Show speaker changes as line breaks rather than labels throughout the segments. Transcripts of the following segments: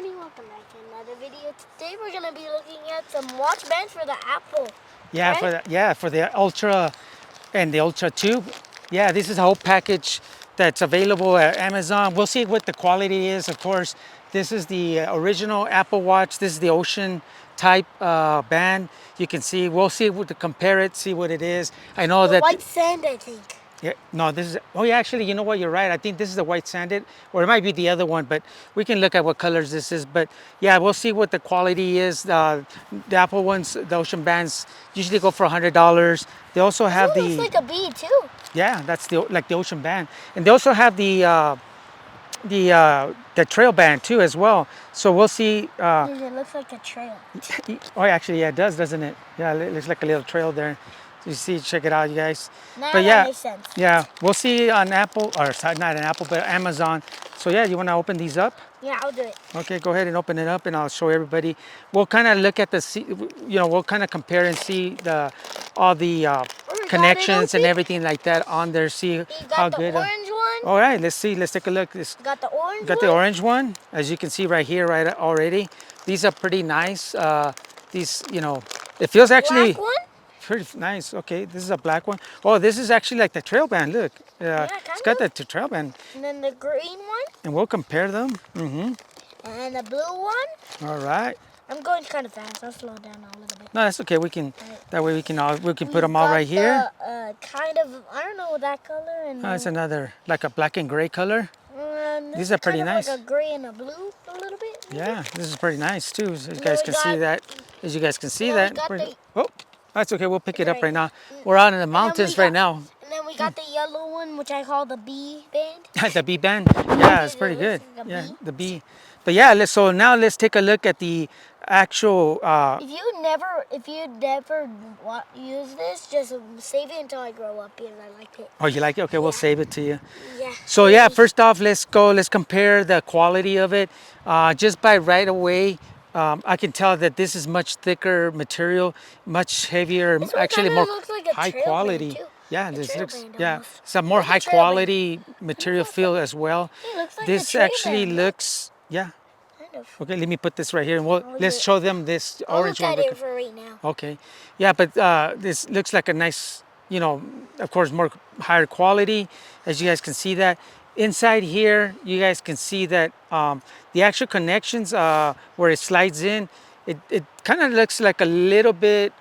everybody, welcome back to another video. Today we're going to be looking at some watch bands for the Apple.
Yeah,
right?
for the Ultra and the Ultra 2. Yeah, this is a whole package that's available at Amazon. We'll see what the quality is, of course. This is the original Apple Watch. This is the Ocean type band. You can see, we'll see what to compare it, see what it is. I know
The
that
white sand, I think.
yeah, no, this is, oh yeah, actually, you know what, you're right. I think this is the white sanded, or it might be the other one, but we can look at what colors this is. But yeah, we'll see what the quality is. The Apple ones, the Ocean bands, usually go for $100. They also
This
have
one looks
the,
like a bee, too.
yeah, that's the, like the Ocean band. And they also have the trail band too as well. So we'll see.
It looks like a trail.
Oh, actually, yeah, it does, doesn't it? Yeah, it looks like a little trail there. You see, check it out, you guys.
Now
But
that
yeah,
makes sense.
yeah, we'll see on Apple, or sorry, not on Apple, but Amazon. So yeah, you want to open these up?
Yeah, I'll do it.
Okay, go ahead and open it up, and I'll show everybody. We'll kind of look at we'll kind of compare and see all the connections and everything like that on there. See
You
how
got the
good.
orange one.
All right, let's see. Let's take a look. This
Got the orange
got
one.
the orange one, as you can see right here, right already. These are pretty nice. These, it feels actually
Black one.
pretty nice. Okay, this is a black one. Oh, this is actually like the trail band. Look, it's got the trail band.
And then the green one.
And we'll compare them.
And the blue one.
All right.
I'm going kind of fast. I'll slow down a little bit.
No, that's okay. We can. That way we can put them all
Got
right here.
Kind of, I don't know that color. And
Oh, it's another like a black and gray color. These are pretty
kind of
nice.
Like a gray and a blue, a little bit. Maybe.
Yeah, this is pretty nice too. So you
then
guys
we
can see
got-
that. As you guys can see
then we
that.
got
Oh, that's okay. We'll pick it up
Right.
right now. We're out in the mountains right now.
And then we got the yellow one, which I call the bee band.
The B band. Yeah, it's pretty good.
Like a
Yeah,
bee.
the B. But yeah, so now let's take a look at the actual.
If you never use this, just save it until I grow up because I like it.
Oh, you like it? Okay, we'll save it to you.
Yeah.
So yeah, first off, let's compare the quality of it. Just by right away, I can tell that this is much thicker material, much heavier,
This one
actually
kinda
more
looks like a
high
trail band,
quality.
too.
Yeah,
A
this
trail
looks,
band
yeah,
almost.
it's a more
Like a
high
trail band.
quality material feel as well.
It looks like a
This
trail
actually
band,
looks, yeah.
Kind of.
Okay, let me put this right here, and let's
yeah.
show them this
I'll
orange
look
one.
at it for right now.
Okay, yeah, but this looks like a nice, of course, more higher quality, as you guys can see that. Inside here, you guys can see that the actual connections where it slides in, it kind of looks like a little bit,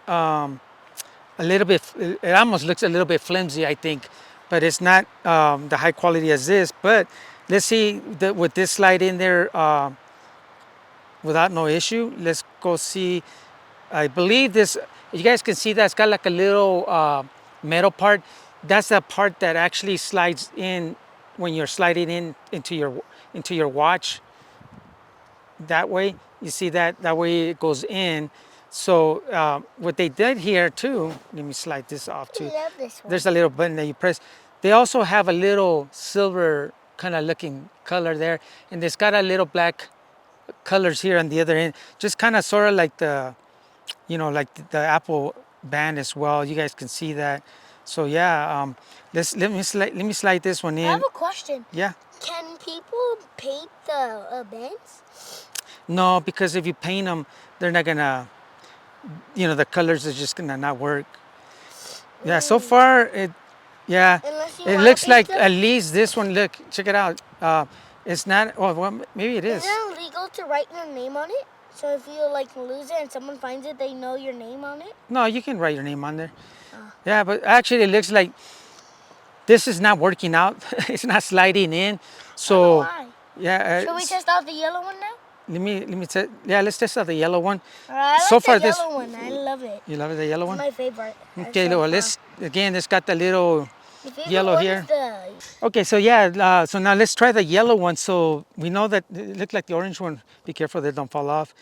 it almost looks a little bit flimsy, I think, but it's not the high quality as this. But let's see with this slide in there without no issue. Let's go see. I believe this, you guys can see that it's got like a little metal part. That's the part that actually slides in when you're sliding into your watch. That way, you see that way it goes in. So what they did here too, let me slide this off too.
I love this one.
There's a little button that you press. They also have a little silver kind of looking color there, and it's got a little black colors here on the other end, just kind of sort of like like the Apple band as well. You guys can see that. So yeah, let me slide this one in.
I have a question.
Yeah.
Can people paint the bands?
No, because if you paint them, they're not gonna, the colors are just gonna not work. Yeah. So far,
Unless you
it
wanna
looks
paint
like
them?
at least this one. Look, check it out. It's not. Well, maybe it is.
Is it illegal to write your name on it? So if you lose it and someone finds it, they know your name on it?
No, you can write your name on there. Yeah, but actually, it looks like this is not working out. It's not sliding in. So
Why?
yeah.
Should we test out the yellow one now?
Let's test out the yellow one.
I like
So far,
the
this-
yellow one. I love it.
You love the yellow
It's
one?
my favorite.
Okay, well, it's got the little.
The favorite
yellow
one
here.
is the
Okay, so yeah, so now let's try the yellow one. So we know that it looked like the orange one. Be careful they don't fall off.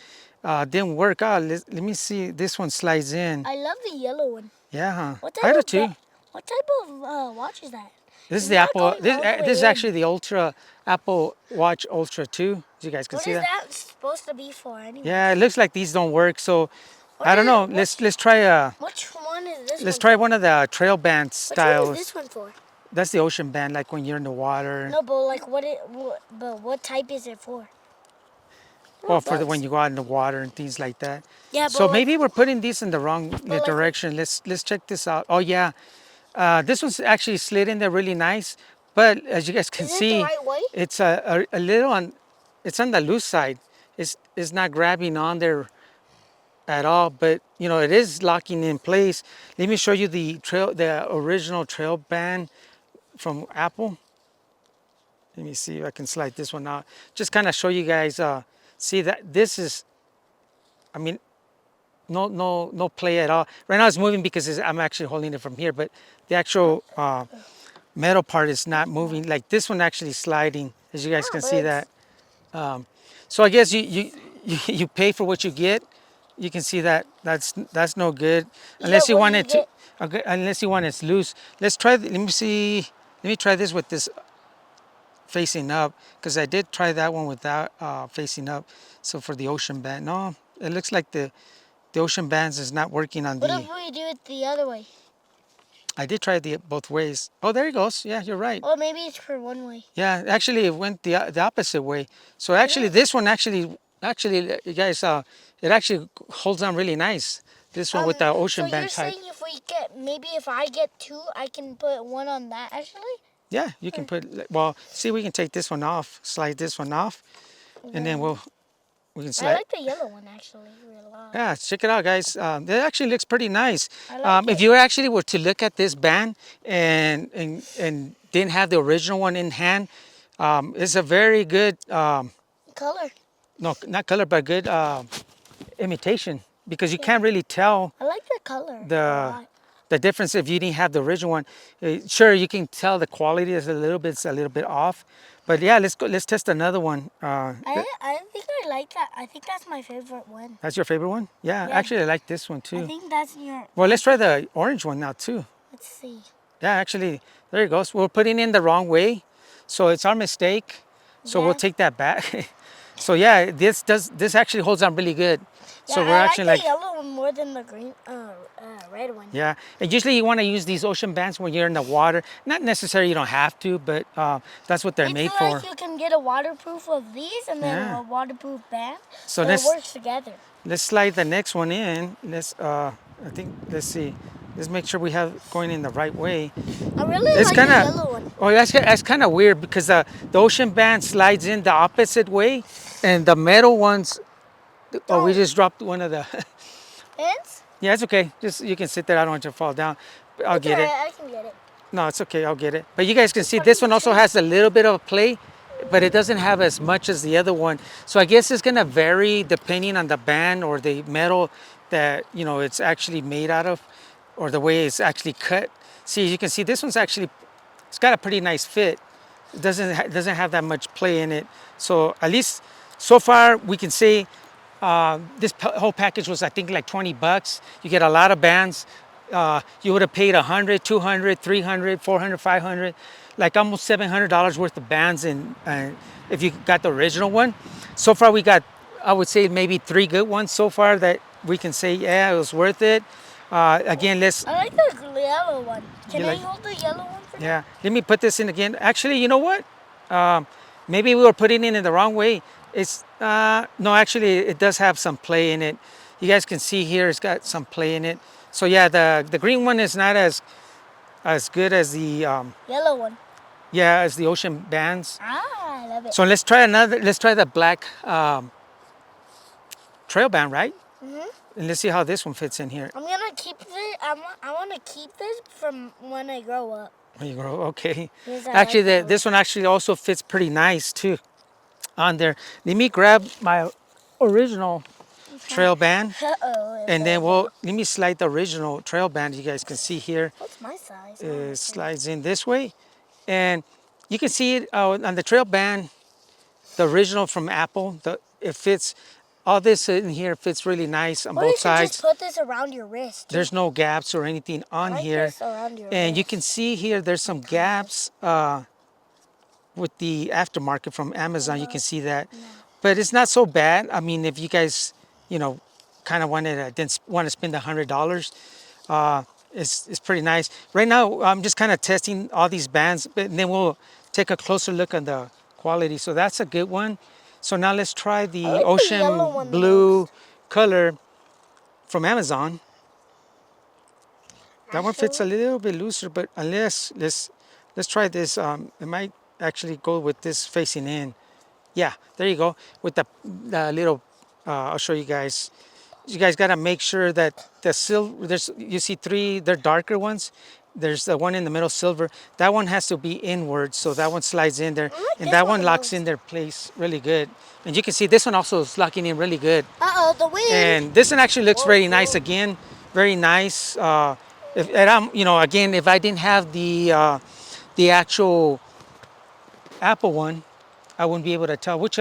Didn't work out. Let me see. This one slides in.
I love the yellow one.
Yeah, huh?
What
I
type
do
of
too.
what type of watch is that?
This is
It's
the
not
Apple.
going all the
This is
way in.
actually the Ultra Apple Watch Ultra 2. As you guys can
What
see
is
that.
that supposed to be for anyway?
Yeah, it looks like these don't work. So
What
I don't
is
know.
it-
Let's try
Which one is this
let's
one?
try one of the trail band
Which
styles.
one is this one for?
That's the ocean band, like when you're in the water.
No, but what type is it for?
or for the, when
bugs.
you go out in the water and things like that.
Yeah,
So
but
maybe we're putting these in the wrong
like-
direction. Let's check this out. Oh yeah, this one's actually slid in there really nice. But as you guys can
Is it the
see,
right way?
it's a little on, it's on the loose side. It's not grabbing on there at all, but you know it is locking in place. Let me show you the original trail band from Apple. Let me see if I can slide this one out. Just kind of show you guys. See that this is, I mean, no play at all. Right now it's moving because I'm actually holding it from here, but the actual metal part is not moving. Like this one actually sliding, as you guys can see that. So I guess you pay for what you get. You can see that that's no good unless you
what
want
do
it
you
to. Okay, unless you want it loose. Let's try. Let me see. Let me try this with this facing up because I did try that one without facing up. So for the ocean band, no, it looks like the ocean bands is not working on
What
the.
if we do it the other way?
I did try the both ways. Oh, there it goes. Yeah, you're right.
Or maybe it's for one way.
Yeah, actually it went the opposite way. So actually this one actually you guys it actually holds on really nice. This one with the ocean
so
band
you're
type.
saying if I get two, I can put one on that actually?
Yeah, you can put well. See, we can take this one off, slide this one off, and then we can
I
slide.
like the yellow one actually a lot.
Yeah, check it out, guys. It actually looks pretty nice.
I like
If you actually were to look at this band and didn't have the original one in hand, it's a very good,
Color.
no, not color, but good imitation because you can't really tell
I like the color. a
the
lot.
the difference if you didn't have the original one. Sure, you can tell the quality is a little bit off, but yeah, let's go. Let's test another one.
I think I like that. I think that's my favorite one.
That's your favorite one? Yeah,
Yeah.
actually, I like this one
I
too.
think that's your.
Well, let's try the orange one now too.
Let's see.
Yeah, actually, there it goes. We're putting in the wrong way, so it's our mistake. So we'll
Yeah.
take that back. So yeah, this actually holds on really good. So
Yeah,
we're
I
actually
like the yellow one more than the green, red one.
yeah. And usually you want to use these ocean bands when you're in the water. Not necessarily you don't have to, but that's what they're
It's
made
like
for.
you can get a waterproof of these and then
Yeah.
a waterproof band.
So
So
let's-
it works together.
Let's slide the next one in. Let's I think let's see. Let's make sure we have going in the right way.
I really
It's
like
kind
the
of
yellow one.
oh that's kind of weird because the ocean band slides in the opposite way, and the metal ones. Oh, we just dropped one of the.
Pins?
Yeah, it's okay. Just you can sit there. I don't want you to fall down. I'll
It's
get it.
alright, I can get it.
No, it's okay. I'll get it. But you guys can see this one also has a little bit of play, but it doesn't have as much as the other one. So I guess it's gonna vary depending on the band or the metal that it's actually made out of, or the way it's actually cut. See, you can see this one's actually it's got a pretty nice fit. It doesn't have that much play in it. So at least so far we can say this whole package was I think like $20. You get a lot of bands. You would have paid 100, 200, 300, 400, 500, like almost $700 worth of bands, and if you got the original one. So far we got, I would say maybe 3 good ones so far that we can say yeah it was worth it. Again, let's
I like the yellow one. Can
You
I
like-
hold the yellow one for
yeah. Let me put this in again. Actually, you know what? Maybe we were putting it in the wrong way. It's no, actually, it does have some play in it. You guys can see here, it's got some play in it. So yeah, the green one is not as good as the
yellow one?
as the ocean bands.
Ah, I love it.
So let's try another. Let's try the black trail band, right? And let's see how this one fits in here.
I'm gonna keep this. I want to keep this from when I grow up.
There you go. Okay.
Because I
Actually,
like
this one actually also fits pretty nice too on there. Let me grab my original trail band,
Uh-oh.
and then let me slide the original trail band. You guys can see here,
What's my size?
it slides in this way, and you can see it on the trail band, the original from Apple. It fits. All this in here fits really nice on
Or you
both
should
sides.
just put this around your wrist.
There's no gaps or anything on
Like
here.
this around your
And you
wrist.
can see here there's some gaps with the aftermarket from Amazon. You can see that. But it's not so bad. I mean, if you guys, kind of didn't want to spend $100, it's pretty nice. Right now, I'm just kind of testing all these bands, but then we'll take a closer look at the quality. So that's a good one. So now let's try the
I like the
ocean
yellow one the
blue color from Amazon. That one fits a
Actually,
little bit looser, but unless let's try this. It might actually go with this facing in. Yeah, there you go. With the little, I'll show you guys. You guys gotta make sure that the silver. There's you see three. They're darker ones. There's the one in the middle, silver. That one has to be inward, so that one slides in there,
I like
and
this
that
one
one
the
locks
most.
in their place really good. And you can see this one also is locking in really good.
Uh-oh, the wind.
And this one actually looks
Whoa,
very nice
whoa.
again, very nice. If and I'm, you know, again, if I didn't have the actual Apple one, I wouldn't be able to tell which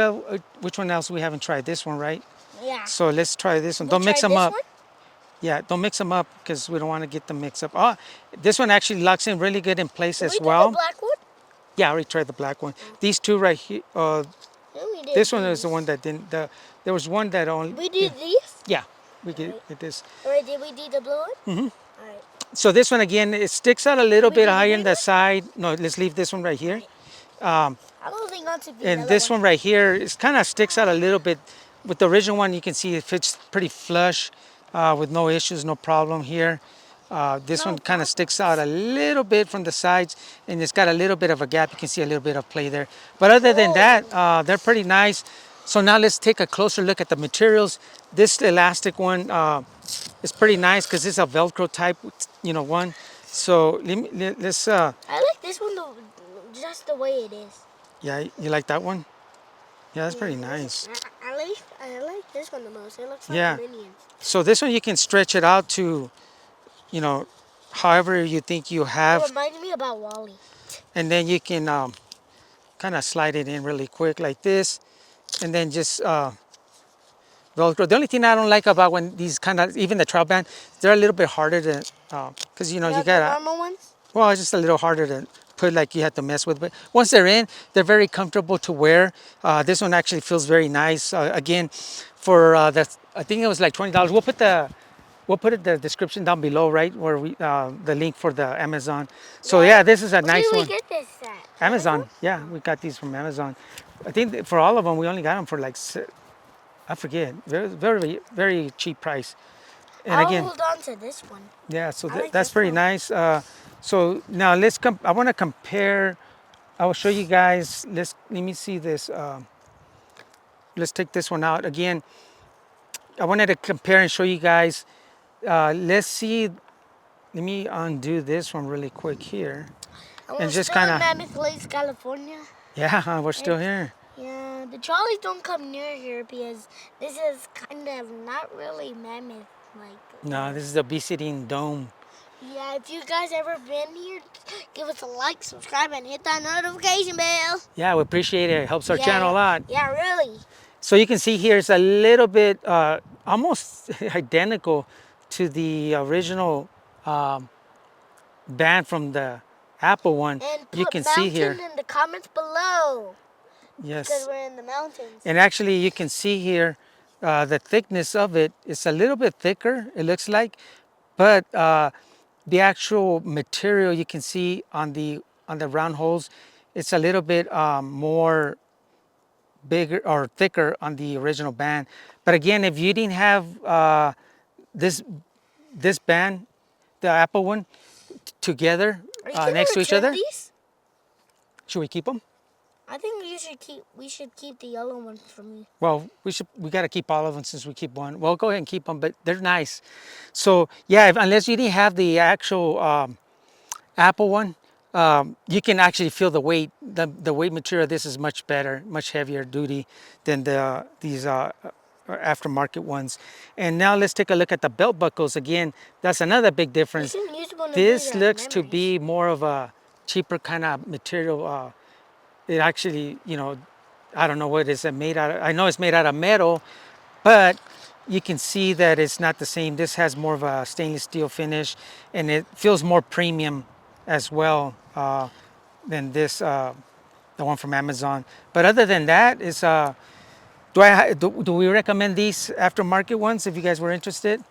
one else we haven't tried. This one, right?
Yeah.
So let's try this one.
We
Don't mix
tried
them
this
up.
one?
Yeah, don't mix them up because we don't want to get them mixed up. Oh, this one actually locks in really good in place
Did
as
we do
well.
the black one?
Yeah, I already tried the black one. These two right here.
Yeah, we did
This one is
these.
the one that didn't. There was one that only.
We did these?
Yeah, we did
Alright.
this.
Alright, did we do the blue one? Mm-hmm. Alright.
So this one again, it sticks out a little
We
bit
do the
higher in
green
the
one?
side. No, let's leave this one right here.
I'm holding on to the
And
yellow
this one right here, it kind of sticks out a little bit. With the original one, you can see it fits pretty flush with no issues, no problem here. This
No
one kind of sticks out a little bit from the sides, and it's got a little bit of a gap. You can see a little bit of play there. But other than that, they're pretty nice. So now let's take a closer look at the materials. This elastic one is pretty nice because it's a Velcro type, you know, one. So let's,
I like this one just the way it is.
yeah, you like that one? Yeah, that's pretty nice.
I like this one the most. It looks like
Yeah.
a minion.
So this one you can stretch it out to, you know, however you think you
It
have,
reminds me about Wally.
and then you can kind of slide it in really quick like this, and then just Velcro. The only thing I don't like about when these kind of, even the trail band, they're a little bit harder to, because you know you
The
gotta,
normal ones?
well, it's just a little harder to put, like you have to mess with. But once they're in, they're very comfortable to wear. This one actually feels very nice. Again, for I think it was like $20. We'll put it the description down below, right, where we the link for the Amazon. So yeah, this is a
Where
nice
did we
one.
get this at?
Amazon. Yeah, we got these from Amazon. I think that for all of them, we only got them for like I forget, very very very cheap price. And
I'll
again,
hold on to this one.
yeah, so
like
that's
this
pretty
one.
nice. So now I want to compare. I will show you guys. Let me see this. Let's take this one out again. I wanted to compare and show you guys. Let's see. Let me undo this one really quick here.
And
And
we're
just
still in
kinda-
Mammoth Lakes, California.
Yeah, we're still here.
Yeah, the trolleys don't come near here because this is kind of not really mammoth like.
No, this is the Obesity Dome.
Yeah, if you guys ever been here, give us a like, subscribe, and hit that notification bell.
Yeah, we appreciate it. It helps our
Yeah,
channel a lot.
Yeah, really.
So you can see here it's a little bit almost identical to the original band from the Apple one.
And put
You can
mountain
see here.
in the comments below because
Yes.
we're in the mountains.
And actually you can see here the thickness of it is a little bit thicker, it looks like. But the actual material you can see on the round holes, it's a little bit more bigger or thicker on the original band. But again, if you didn't have this band, the Apple one, together
Are you gonna
next to each
return
other,
these?
should we keep them?
I think we should keep the yellow one for me.
Well, we got to keep all of them since we keep one. Well, go ahead and keep them, but they're nice. So yeah, unless you didn't have the actual Apple one, you can actually feel the weight. The weight material of this is much better, much heavier duty than these aftermarket ones. And now let's take a look at the belt buckles again. That's another big difference.
You can use one of
This
these as
looks to
memories.
be more of a cheaper kind of material. It actually, you know, I don't know what it's made out of. I know it's made out of metal, but you can see that it's not the same. This has more of a stainless steel finish, and it feels more premium as well than this, the one from Amazon. But other than that, is do we recommend these aftermarket ones if you guys were interested?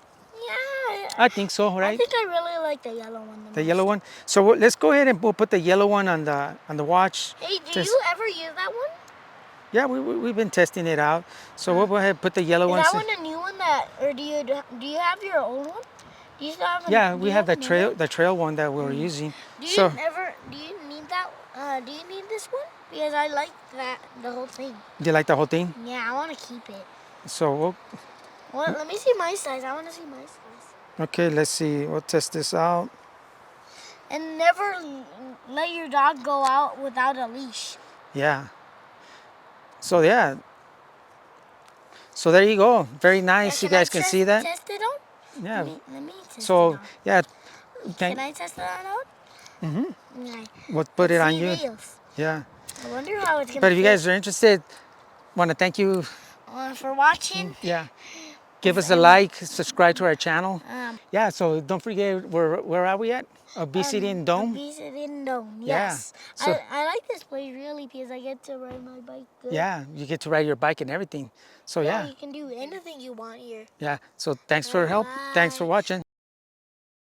Yeah,
I think so,
I
right?
think I really like the yellow one.
The yellow one. So let's go ahead and we'll put the yellow one on the watch.
Hey, do
Just-
you ever use that one?
Yeah, we've been testing it out. So we'll go ahead and put the yellow
Is
ones.
that one a new one or do you have your old one? Do you still have
Yeah,
do
we
you
have the
a new one?
trail one that we're using.
Do you
So
do you need that? Do you need this one? Because I like the whole thing.
do you like the whole thing?
Yeah, I want to keep it.
So
Well, let me see my size. I want to see my size.
okay, let's see. We'll test this out.
And never let your dog go out without a leash.
Yeah. So yeah. So there you go. Very nice. You guys can see that.
Test it out?
Yeah.
Let me test it
So
out.
yeah.
Can I test that out?
We'll put it on
See
you.
reels.
Yeah.
I wonder how it's gonna.
But if you
feel.
guys are interested, want to thank you.
For watching.
Yeah. Give us a like, subscribe to our channel.
Um,
Yeah, so don't forget, where are we at? Obesity and Dome?
Obesity and Dome.
Yeah.
Yes.
So-
I like this place really because I get to ride my bike. Good.
Yeah, you get to ride your bike and everything. So yeah,
You can do anything you want here.
yeah. So thanks for help. Thanks for
Bye.
watching.